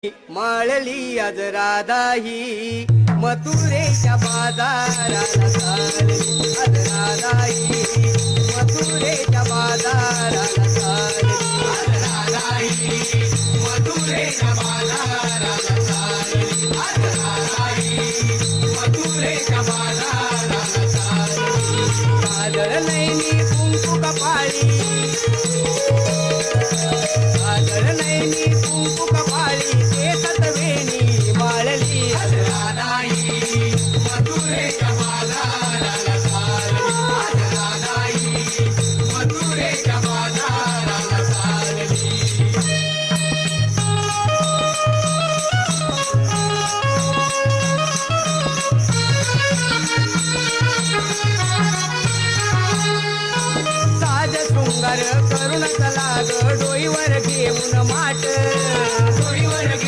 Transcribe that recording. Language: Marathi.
माळली आज राधाही मथुरेच्या बाजाराला चालली आज राधाही मथुरेच्या बाजाराला चालली आज राधाही मथुरेच्या बाजाराला चालली आज राधाही मथुरेच्या बाजाराला चालली काजळ नैनी कुंकू कपाळी काजळ नैनी कुंकू कपाळी केसतवेणी माळली आज राधाई मथुरेच्या बाजाराला चालली आज राधाई मथुरेच्या बाजाराला चालली साज शृंगार करुण